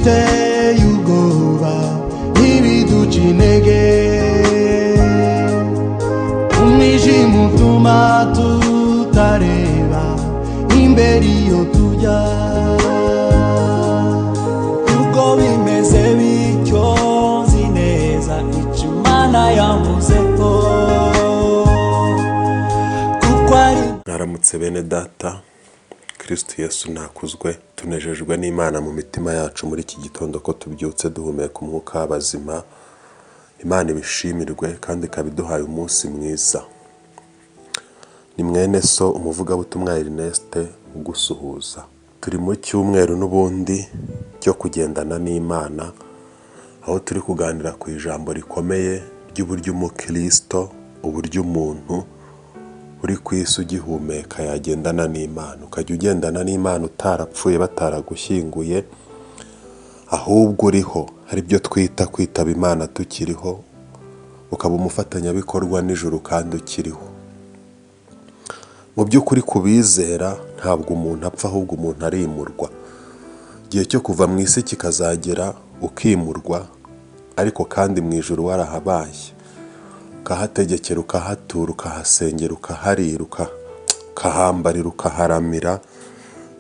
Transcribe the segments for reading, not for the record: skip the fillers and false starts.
ibiduteye ubwoba ntibiduca intege, umwijima utuma tutareba imbere iyo tujya. Ubwo bimeze bityo nzi neza icyo Imana yavuze ko kuko ari. Mwaramutse bene data, Kristo Yesu nakuzwe. Tunejejwe n'Imana mu mitima yacu muri iki gitondo ko tubyutse duhumeka umwuka w'abazima. Imana ibishimirwe kandi ikabiduhaye umunsi mwiza. Ni mwene so umuvugabutumwa Ernest ugusuhuza. Turi mu cyumweru n'ubundi cyo kugendana n'Imana, aho turi kuganira ku ijambo rikomeye ry'uburyo umukristo, uburyo umuntu uri ku isi ugihumeka yagendana n'Imana. Ukajya ugendana n'Imana utarapfuye bataragushyinguye, ahubwo uriho. Hari ibyo twita kwitaba Imana tukiriho, ukaba umufatanyabikorwa n'ijuru kandi ukiriho. Mu by'ukuri kubizera ntabwo umuntu apfa, ahubwo umuntu arimurwa. Igihe cyo kuva mu isi kikazagera ukimurwa, ariko kandi mu ijuru warahabaye, ukahategekera, ukahatura, ukahasengera, ukaharira, ukahambarira, ukaharamira.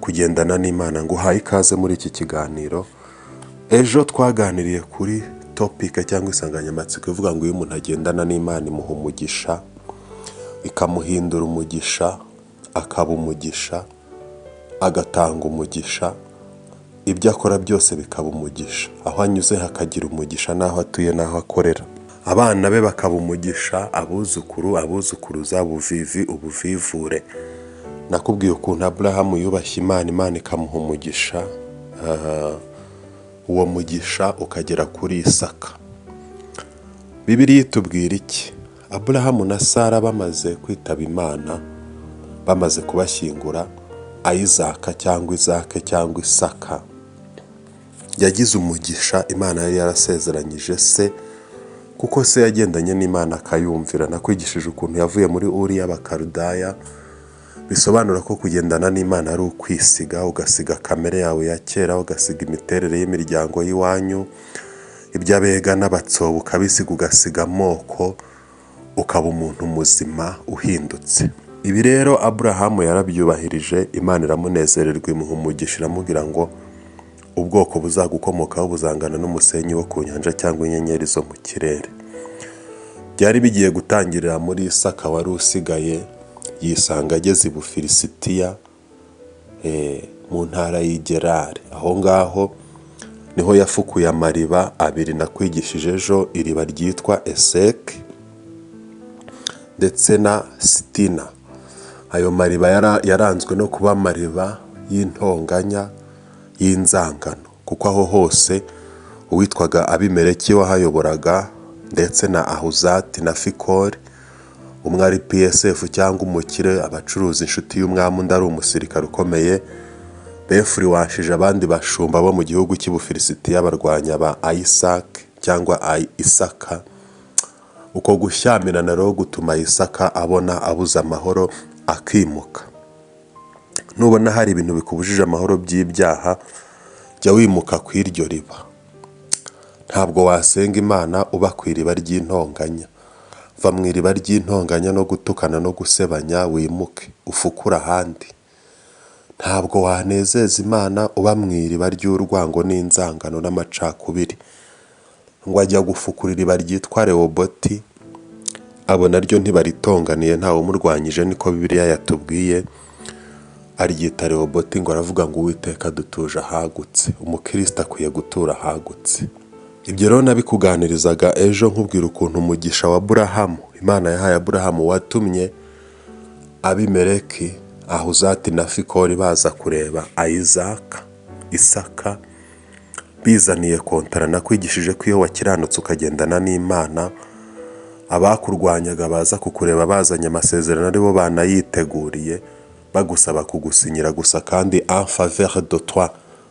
Kugendana n'Imana. Nguhaye ikaze muri iki kiganiro. Ejo twaganiriye kuri topika cyangwa insanganyamatsiko ivuga ngo iyo umuntu agendana n'Imana imuha umugisha, ikamuhindura umugisha, akaba umugisha, agatanga umugisha, ibyo akora byose bikaba umugisha. Aho anyuze hakagira umugisha, n'aho atuye n'aho akorera. Abana be bakaba umugisha, abuzukuru, abuzukuruza, ubuvivi, ubuvivure. Nakubwiye ukuntu Aburahamu yubashye Imana, Imana ikamuha umugisha, uwo mugisha ukagera kuri Isaka. Bibiliya itubwira iki? Aburahamu na Sara bamaze kwitaba Imana, bamaze kubashyingura, Isaka cyangwa Izake cyangwa Isaka yagize umugisha Imana yari yarasezeranyije se, kuko se yagendanye n'Imana akayumvira. Nakwigishije ukuntu yavuye muri Uri y'Abakaludaya. Bisobanura ko kugendana n'Imana ari ukwisiga, ugasiga kamere yawe ya kera, ugasiga imiterere y'imiryango y'iwanyu, iby'abega n'abatsobo ukabisiga, ugasiga amoko, ukaba umuntu muzima uhindutse. Ibi rero Aburahamu yarabyubahirije, Imana iramunezererwa, imuha umugisha, iramubwira ngo ubwoko buzagukomokaho buzangana n'umusenyi wo ku nyanja cyangwa inyenyeri zo mu kirere. Byari bigiye gutangirira muri Isaka wari usigaye, yisanga ageze i Bufilisitiya, mu ntara y'Igerari. Aho ngaho niho yafukuye amariba abiri nakwigishije ejo, iriba ryitwa Eseki ndetse na Sitina. Ayo mariba yaranzwe no kuba amariba y'intonganya, y'inzangano, kuko aho hose uwitwaga Abimeleki wahayoboraga, ndetse na Ahuzati na Fikori, umwe ari PSF cyangwa umukire, abacuruzi, inshuti y'umwami, undi ari umusirikare ukomeye, befuriwashije abandi bashumba bo mu gihugu cy'Ubufilisitiya barwanya ba Isaka cyangwa Isaka. Uko gushyamirana rero gutuma Isaka abona abuze amahoro, akimuka. Nubona hari ibintu bikubujije amahoro by'ibyaha, jya wimuka ku iryo riba. Ntabwo wasenga Imana uba ku iriba ry'intonganya. Va mu iriba ry'intonganya no gutukana no gusebanya, wimuke ufukura ahandi. Ntabwo wanezeza Imana uba mu iriba ry'urwango n'inzangano n'amacakubiri. Ngo ajya gufukura iriba ryitwa Rehoboti, abo naryo ntibaritonganiye, ntawe umurwanyije, niko Bibiliya yatubwiye. Aryita Rehoboti, ngo aravuga ngo Uwiteka dutuje ahagutse. Umukristo akwiye gutura ahagutse. Ibyo rero nabikuganirizaga ejo nkubwira ukuntu umugisha wa Aburahamu, Imana yahaye Aburahamu, watumye Abimeleki, Ahuzati na Fikori baza kureba Isaka, bizaniye kontara. Nakwigishije ko iyo wakiranutse ukagendana n'Imana, abakurwanyaga baza kukureba bazanye amasezerano, aribo banayiteguriye, bagusaba kugusinyira gusa, kandi en faveur de toi,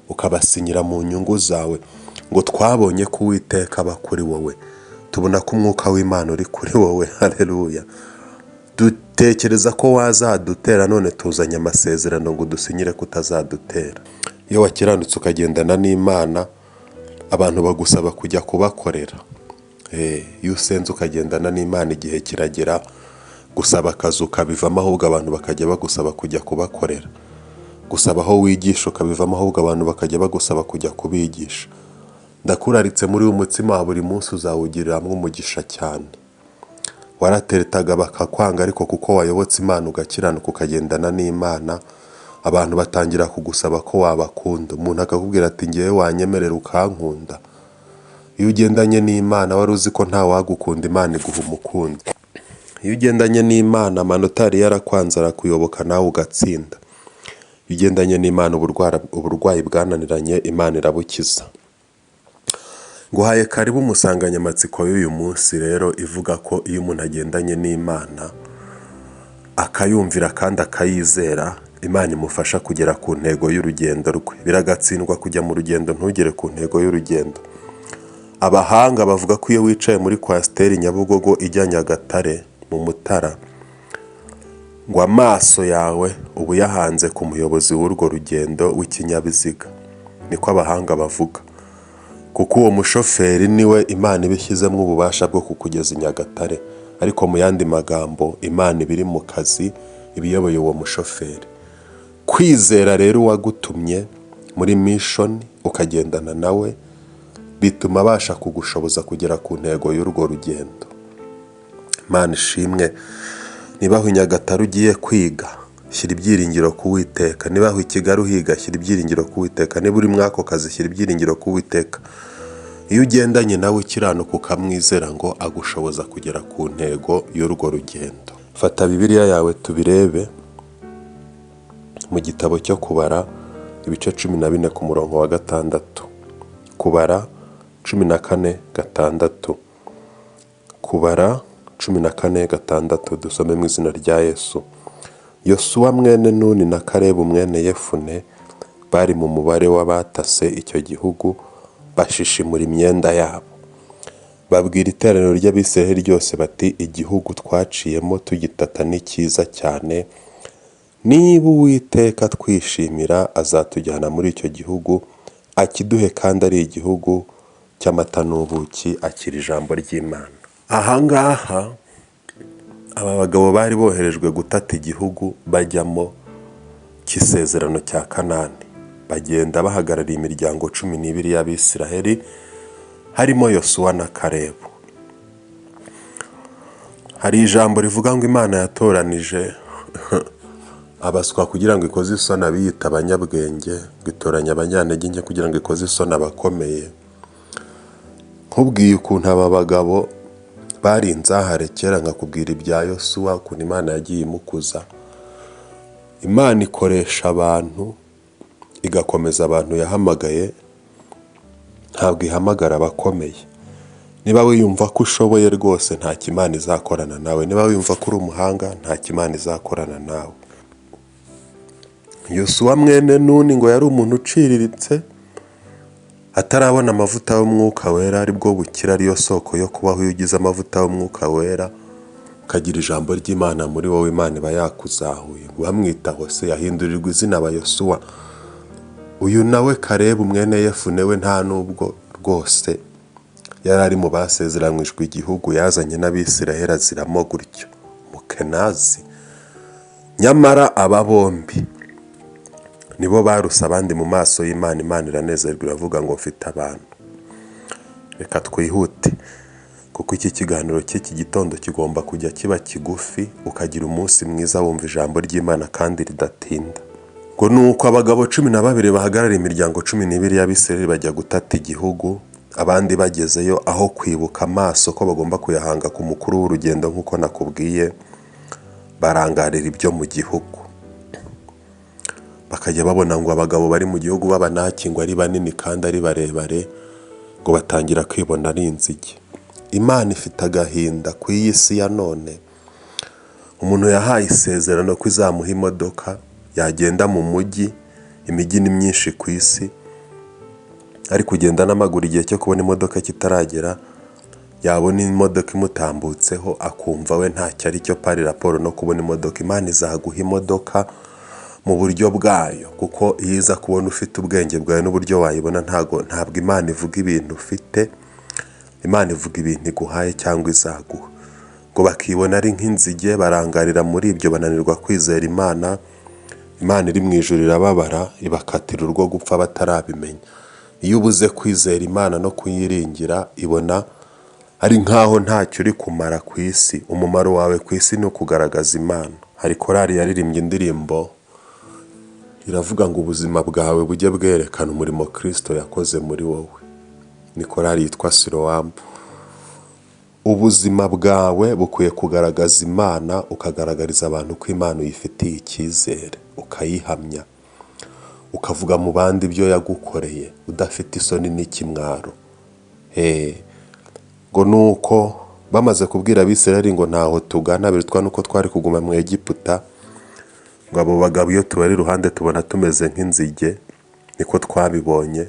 ukabasinyira mu nyungu zawe, ngo twabonye ko Uwiteka aba kuri wowe, tubona ko umwuka w'Imana uri kuri wowe. Haleluya. Dutekereza ko wazadutera, none tuzanye amasezerano ngo dusinyire kutazadutera. Iyo wakiranutse ukagendana n'Imana, abantu bagusaba kujya kubakorera. Iyo usenze ukagendana n'Imana igihe kiragera gusaba akazi ukabivamo, ahubwo abantu bakajya bagusaba kujya kubakorera. Gusaba aho wigisha ukabivamo, ahubwo abantu bakajya bagusaba kujya kubigisha. Ndakuraritse muri uyu mutsima wa buri munsi uzawugiriramo umugisha cyane. Warateretaga bakakwanga, ariko kuko wayobotse Imana ugakiranuka ukagendana n'Imana, abantu batangira kugusaba ko wabakunda. Umuntu akakubwira ati ngewe wanyemerera ukankunda. Iyo ugendanye n'Imana wari uzi ko nta wagukunda, Imana iguha umukunzi. Iyo ugendanye n'Imana amanota yari yarakwanze arakuyoboka nawe ugatsinda. Iyo ugendanye n'Imana uburwayi bwananiranye Imana irabukiza. Nguhaye karibu musanganyamatsiko y'uyu munsi rero ivuga ko iyo umuntu agendanye n'Imana akayumvira kandi akayizera, Imana imufasha kugera ku ntego y'urugendo rwe. Biragatsindwa kujya mu rugendo ntugere ku ntego y'urugendo. Abahanga bavuga ko iyo wicaye muri kwasiteri Nyabugogo ijya Nyagatare mu Mutara, ngo amaso yawe uba uyahanze ku muyobozi w'urwo rugendo w'ikinyabiziga. Niko abahanga bavuga, kuko uwo mushoferi niwe Imana ibishyizemo ububasha bwo kukugeza i Nyagatare. Ariko mu yandi magambo, Imana ibiri mu kazi ibiyoboye uwo mushoferi. Kwizera rero uwagutumye muri mission ukagendana nawe bituma abasha kugushoboza kugera ku ntego y'urwo rugendo. Imana ishimwe. Niba aho i Nyagatare ugiye kwiga, shyira ibyiringiro ku Uwiteka. Niba aho i Kigali uhiga, shyira ibyiringiro ku Uwiteka. Niba uri mwako kazi, shyira ibyiringiro ku Uwiteka. Iyo ugendanye nawe ukiranuka ukamwizera ngo agushoboza kugera ku ntego y'urwo rugendo. Fata Bibiliya yawe tubirebe mu gitabo cyo Kubara ibice 14 ku murongo wa 6. Kubara 14:6. Kubara 14:6 dusome mu izina rya Yesu. Yosuwa mwene Nuni na Kalebu mwene Yefune bari mu mubare w'abatase icyo gihugu, bashishimura imyenda yabo. Babwira iteraniro ry'Abisiraheli ryose bati, igihugu twaciyemo tugitata ni cyiza cyane. Niba Uwiteka twishimira azatujyana muri icyo gihugu, akiduhe kandi ari igihugu cy'amata n'ubuki, akira ijambo ry'Imana. Ahangaha aba bagabo bari boherejwe gutata igihugu bajyamo cy'isezerano cya Kanani. Bagenda bahagarariye imiryango 12 y'Abisiraheli, harimo Yosuwa na Kalebu. Hari ijambo rivuga ngo Imana yatoranije abaswa kugira ngo ikoze isoni abiyita abanyabwenge, gitoranya abanyantege nke kugira ngo ikoze isoni abakomeye. Nkubwiye ukuntu aba bagabo bari inzahare kera, nkakubwira ibya Yosuwa ukuntu Imana yagiye imukuza. Imana ikoresha abantu, igakomeza abantu yahamagaye, ntabwo ihamagara abakomeye. Niba wiyumva ko ushoboye rwose nta kimana izakorana nawe. Niba wiyumva ko uri umuhanga nta kimana izakorana nawe. Yosuwa mwene Nuni ngo yari umuntu uciriritse, atarabona amavuta y'umwuka wera, aribwo bukira, ariyo soko yo kubaho. Iyo ugize amavuta y'umwuka wera ukagira ijambo ry'Imana muri wowe, Imana iba yakuzahuye. Bamwita Hose, yahindurirwa izina aba Yosuwa. Uyu nawe Kalebu mwene Yefune we nta nubwo rwose yari ari mu basezeranyijwe igihugu, yazanye n'Abisiraheli aziramo gutyo, Mukenazi. Nyamara aba bombi nibo baruse abandi mu maso y'Imana. Imana iranezerwa iravuga ngo mfite abantu. Reka twihute, kuko iki kiganiro cy'iki gitondo kigomba kujya kiba kigufi, ukagira umunsi mwiza wumva ijambo ry'Imana kandi ridatinda. Ngo nuko abagabo 12 bahagarariye imiryango 12 y'Abisiraheli bajya gutata igihugu. Abandi bagezeyo, aho kwibuka amaso ko bagomba kuyahanga ku mukuru w'urugendo nk'uko nakubwiye, barangarira ibyo mu gihugu. Bakajya babona ngo abagabo bari mu gihugu b'Abanaki ngo ari banini kandi ari barebare, ngo batangira kwibona ari inzige. Imana ifite agahinda ku iyi si ya none. Umuntu yahaye isezerano ko izamuha imodoka, yagenda mu mujyi, imijyi ni myinshi ku isi, ari kugenda n'amaguru igihe cyo kubona imodoka kitaragera, yabona imodoka imutambutseho akumva we ntacyo ari cyo, pari raporo no kubona imodoka. Imana izaguha imodoka mu buryo bwayo, kuko iyo iza kubona ufite ubwenge bwawe n'uburyo wayibona, ntabwo Imana ivuga ibintu ufite, Imana ivuga ibintu iguhaye cyangwa izaguha. Ngo bakibona ari nk'inzige, barangarira muri ibyo, bananirwa kwizera Imana. Imana iri mu ijuru irababara, ibakatira urwo gupfa batarabimenya. Iyo ubuze kwizera Imana no kuyiringira, ibona ari nk'aho ntacyo uri kumara ku isi. Umumaro wawe ku isi ni ukugaragaza Imana. Hari korali yaririmbye indirimbo iravuga ngo ubuzima bwawe bujye bwerekana umurimo Kristo yakoze muri wowe. Ni korali yitwa Silowamu. Ubuzima bwawe bukwiye kugaragaza Imana, ukagaragariza abantu ko Imana uyifitiye icyizere, ukayihamya, ukavuga mu bandi ibyo yagukoreye udafite isoni n'ikimwaro. Ngo nuko bamaze kubwira Abisirayeli ngo ntaho tugana, birutwa nuko twari kuguma mu Egiputa, ngo abo bagabo iyo tubari iruhande tubona tumeze nk'inzige, niko twabibonye.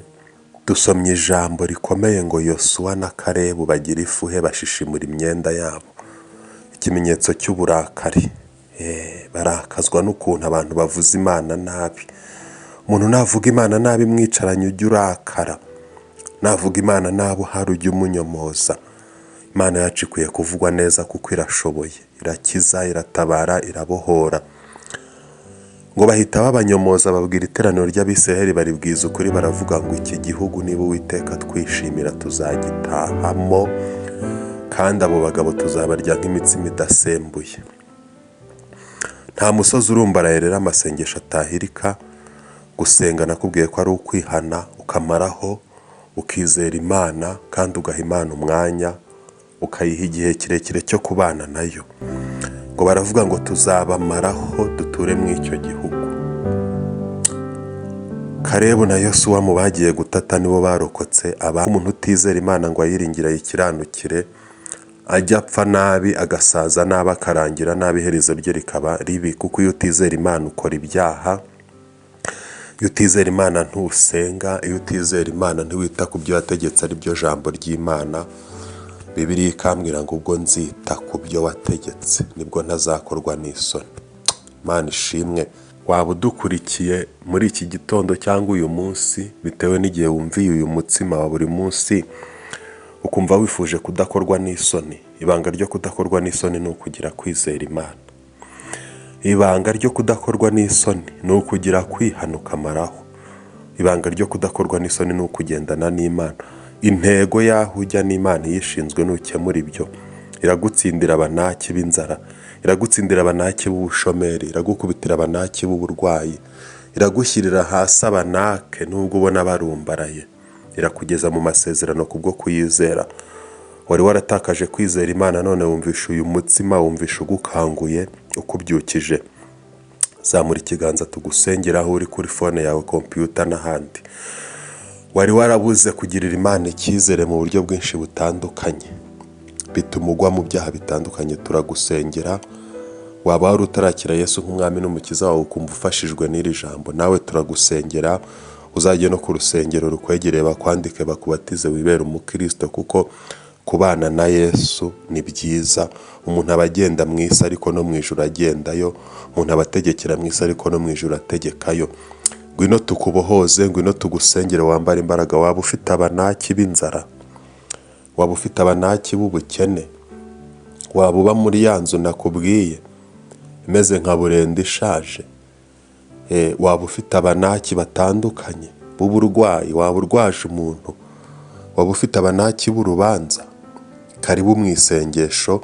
Dusomye ijambo rikomeye ngo Yosuwa na Kalebu bagira ifuhe, bashishimura imyenda yabo, ikimenyetso cy'uburakari. Barakazwa n'ukuntu abantu bavuza Imana nabi. Umuntu navuga Imana nabi mwicaranye ujya urakara, navuga Imana nabi uhari ujya umunyomoza. Imana yacu ikwiye kuvugwa neza kuko irashoboye, irakiza, iratabara, irabohora. Ngo bahita babanyomoza, babwira iteraniro ry'Abisirayeli, baribwiza ukuri, baravuga ngo iki gihugu niba Uwiteka twishimira tuzagitahamo, kandi abo bagabo tuzabarya nk'imitsima idasembuye. Nta musozi urumbaraye rero amasengesho atahirika. Gusenga nakubwiye ko ari ukwihana, ukamaraho, ukizera Imana, kandi ugaha Imana umwanya, ukayiha igihe kirekire cyo kubana nayo. Ngo baravuga ngo tuzabamaraho duture mu icyo gihugu. Kalebu na Yosuwa mu bagiye gutata nibo barokotse. Umuntu utizera Imana ngo ayiringire ayikiranukire, ajya apfa nabi, agasaza nabi, akarangira nabi, iherezo rye rikaba ribi. Kuko iyo utizera Imana ukora ibyaha, iyo utizera Imana ntusenga, iyo utizera Imana ntiwita ku byo wategetse ari byo jambo ry'Imana. Bibiliya ikambwira ngo ubwo nzita ku byo wategetse nibwo ntazakorwa n'isoni. Imana ishimwe. Waba udukurikiye muri iki gitondo cyangwa uyu munsi, bitewe n'igihe wumviye uyu mutsima wa buri munsi, ukumva wifuje kudakorwa n'isoni. Ibanga ryo kudakorwa n'isoni ni ukugira kwizera Imana. Ibanga ryo kudakorwa n'isoni ni ukugira kwihana ukamaraho. Ibanga ryo kudakorwa n'isoni ni ukugendana n'Imana. Intego y'aho ujya n'Imana yishinzwe nukemura ibyo, iragutsindira abanaki b'inzara, iragutsindira abanaki b'ubushomeri, iragukubitira abanaki b'uburwayi, iragushyirira hasi abanake nubwo ubona barumbaraye, irakugeza mu masezerano kubwo kuyizera. Wari waratakaje kwizera Imana, none wumvisha uyu mutsima, wumvisha ugukanguye, ukubyukije. Zamura ikiganza tugusengera aho uri, kuri fone yawe, kompiyuta n'ahandi. Wari warabuze kugirira Imana icyizere mu buryo bwinshi butandukanye, bituma ugwa mu byaha bitandukanye. Turagusengera. Waba wari utarakira Yesu nk'umwami n'umukiza wawe, ukumva ufashijwe n'iri jambo, nawe turagusengera. Uzajye no ku rusengero rukwegereye, bakwandike, bakubatize, wibere umukristo, kuko kubana na Yesu ni byiza. Umuntu aba agenda mu isi ariko no mu ijuru agendayo. Umuntu aba ategekera mu isi ariko no mu ijuru ategekayo. Ngwino tukubohoze, ngwino tugusengere, wambara imbaraga. Waba ufite abanaki b'inzara, waba ufite abanaki b'ubukene, waba uba muri ya nzu nakubwiye imeze nka burenda ishaje, waba ufite abanaki batandukanye b'uburwayi, waba urwaje umuntu, waba ufite abanaki b'urubanza, karibu mu isengesho.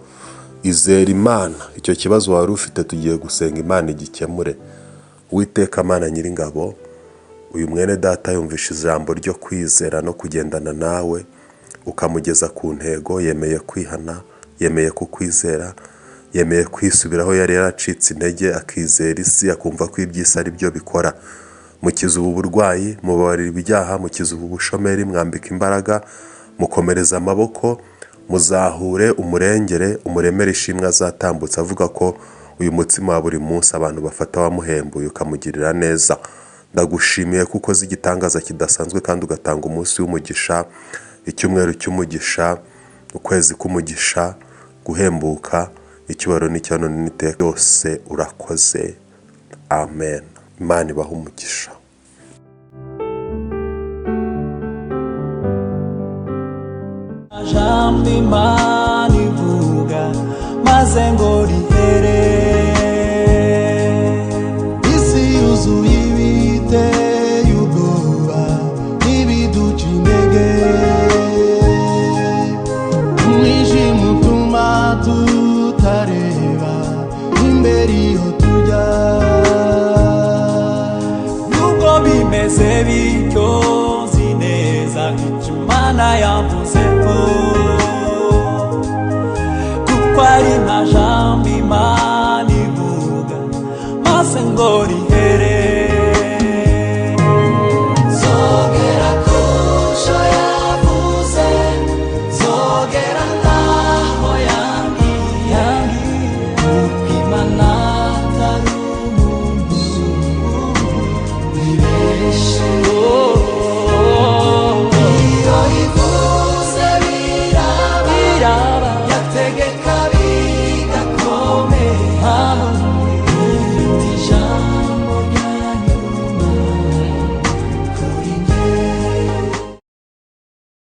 Izera Imana. Icyo kibazo wari ufite tugiye gusenga Imana igikemure. Uwiteka Mana Nyiringabo, uyu mwene data yumvishe ijambo ryo kwizera no kugendana nawe, ukamugeza ku ntego. Yemeye kwihana, yemeye kukwizera, yemeye kwisubiraho yari yaracitse intege, akizera isi, akumva ko iby'isi ari byo bikora. Mukiza ubu burwayi, mubabarira ibyaha, mukiza ubu bushomeri, mwambika imbaraga, mukomereza amaboko, muzahure, umurengere, umuremere ishimwe azatambutsa avuga ko uyu mutsima wa buri munsi abantu bafata wamuhembuye, ukamugirira neza. Ndagushimiye kuko uzi igitangaza kidasanzwe, kandi ugatanga umunsi w'umugisha, icyumweru cy'umugisha, ukwezi k'umugisha, guhembuka, icyubahiro n'icyano n'iteka byose urakoze. Amen. Imana ibahe umugisha. Jambo Imana ivuga maze ngo rihere, isi yuzuye ibiteye ubwoba n'ibiduca intege, umwijima utuma tutareba imbere iyo tujya. Nubwo bimeze bityo nzi neza icyo Imana yavuze ko